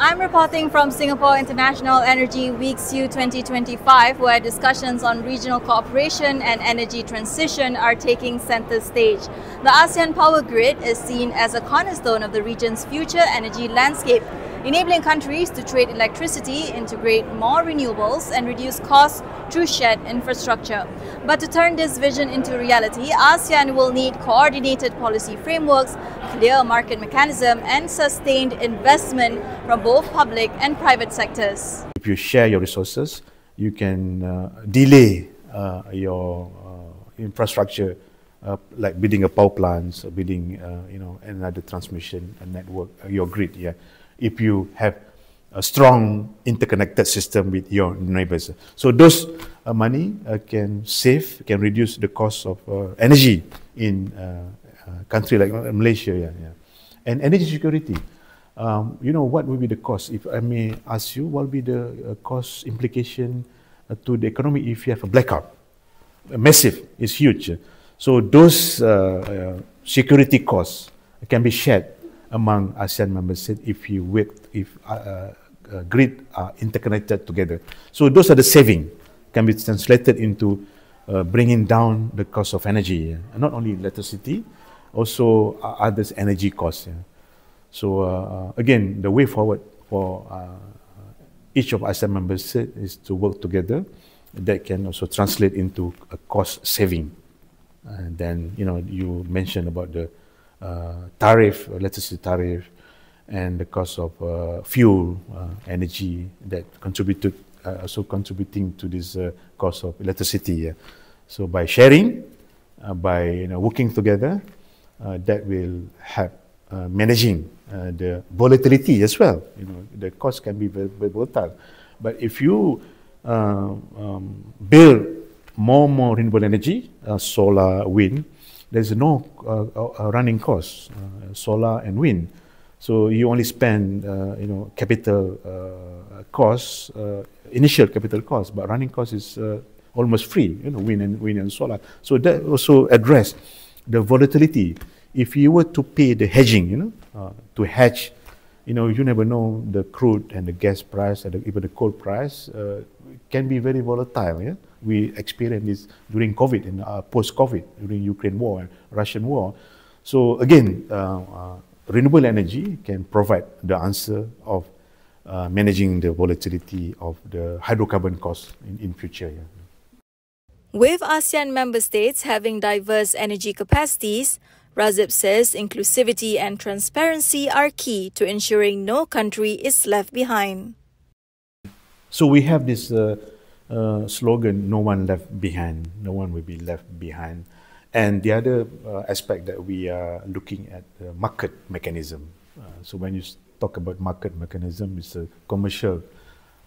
I'm reporting from Singapore International Energy Week SIEW 2025, where discussions on regional cooperation and energy transition are taking center stage. The ASEAN Power Grid is seen as a cornerstone of the region's future energy landscape, enabling countries to trade electricity, integrate more renewables, and reduce costs through shared infrastructure. But to turn this vision into reality, ASEAN will need coordinated policy frameworks, clear market mechanism, and sustained investment from both public and private sectors. If you share your resources, you can delay your infrastructure, like building a power plants, building another transmission network, your grid. Yeah, if you have a strong interconnected system with your neighbors, so those money can save, can reduce the cost of energy in a country like Malaysia. Yeah. And energy security. What will be the cost? If I may ask you, what will be the cost implication to the economy if you have a blackout? Massive, it's huge. So those security costs can be shared among ASEAN member states if grid are interconnected together. So those are the saving can be translated into bringing down the cost of energy, not only electricity, also others energy costs. Yeah. So again, the way forward for each of ASEAN member states is to work together. That can also translate into a cost saving. And then you mentioned about the tariff, electricity tariff, and the cost of fuel, energy that also contributing to this cost of electricity. Yeah. So by sharing, by working together, that will help managing the volatility as well. The cost can be very, very volatile. But if you build more renewable energy, solar, wind, there's no running costs, solar and wind. So you only spend, capital costs, initial capital costs, but running cost is almost free. Wind and solar. So that also address the volatility. If you were to pay the hedging, to hedge, you never know the crude and the gas price and even the coal price can be very volatile. Yeah? We experienced this during COVID and post-COVID, during Ukraine war and Russian war. So again, renewable energy can provide the answer of managing the volatility of the hydrocarbon costs in future. Yeah. With ASEAN member states having diverse energy capacities, Razib says inclusivity and transparency are key to ensuring no country is left behind. So we have this slogan, no one left behind, no one will be left behind. And the other aspect that we are looking at the market mechanism. So when you talk about market mechanism, it's commercial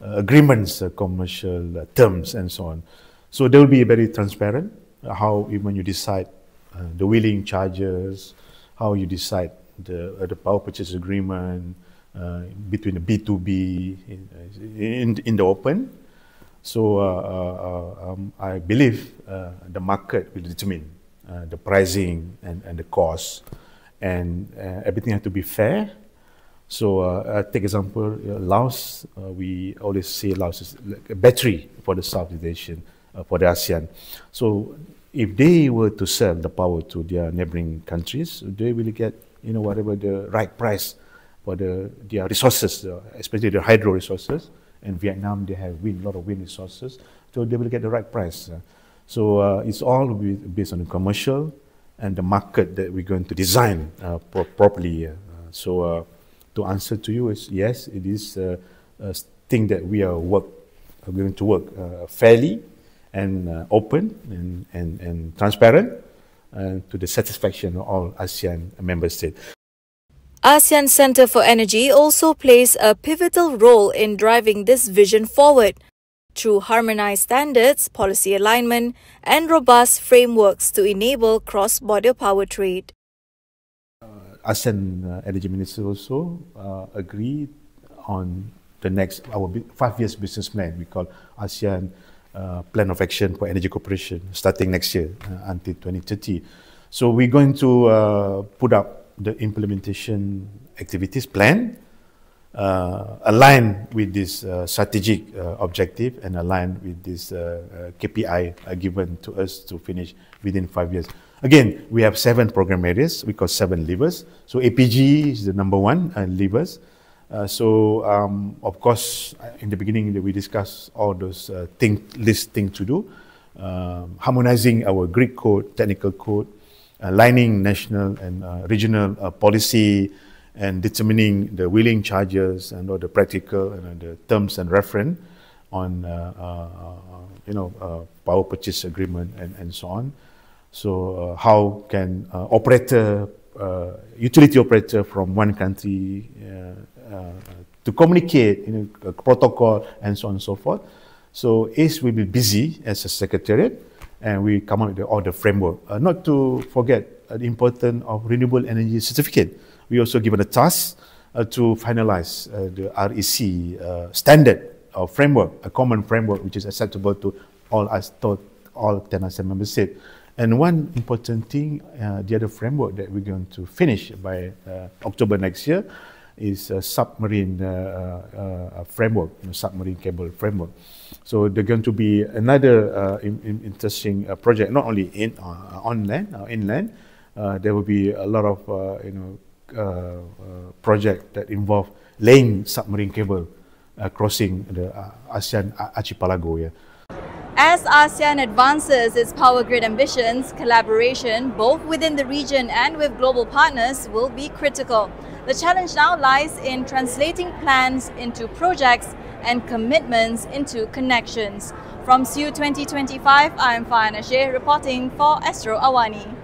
agreements, commercial terms and so on. So they will be very transparent, how when you decide the wheeling charges, how you decide the power purchase agreement between the B2B in the open. So I believe the market will determine the pricing and the cost, and everything has to be fair. So take example, Laos, we always say Laos is like a battery for the Southeast Asian, for the ASEAN. So if they were to sell the power to their neighboring countries, they will get whatever the right price for their resources, especially the hydro resources. In Vietnam, they have a lot of wind resources, so they will get the right price. So it's all based on the commercial and the market that we're going to design properly. So to answer to you is yes, it is a thing that we are going to work fairly and open and transparent to the satisfaction of all ASEAN member states. ASEAN Centre for Energy also plays a pivotal role in driving this vision forward through harmonized standards, policy alignment, and robust frameworks to enable cross-border power trade. ASEAN Energy Minister also agreed on our 5 years business plan. We call ASEAN Plan of Action for Energy Cooperation starting next year until 2030. So we're going to put up the implementation activities plan align with this strategic objective and align with this KPI given to us to finish within 5 years. Again, we have 7 program areas, we call 7 levers. So APG is the number 1 levers. Of course, in the beginning we discussed all those things to do, harmonizing our grid code, technical code, aligning national and regional policy, and determining the wheeling charges and all the practical and the terms and reference on power purchase agreement and so on. So how can utility operator from one country to communicate, protocol and so on and so forth. So ACE will be busy as a secretariat, and we come up with all the framework. Not to forget the importance of renewable energy certificate. We also given a task to finalize the REC standard or framework, a common framework which is acceptable to all 10 ASEAN member states. And one important thing, the other framework that we're going to finish by October next year is a submarine framework, submarine cable framework. So there's going to be another interesting project, not only on land or inland. There will be a lot of projects that involve laying submarine cable crossing the ASEAN archipelago. Yeah. As ASEAN advances its power grid ambitions, collaboration both within the region and with global partners will be critical. The challenge now lies in translating plans into projects and commitments into connections. From SIEW 2025, I am Farhana Sheikh reporting for Astro AWANI.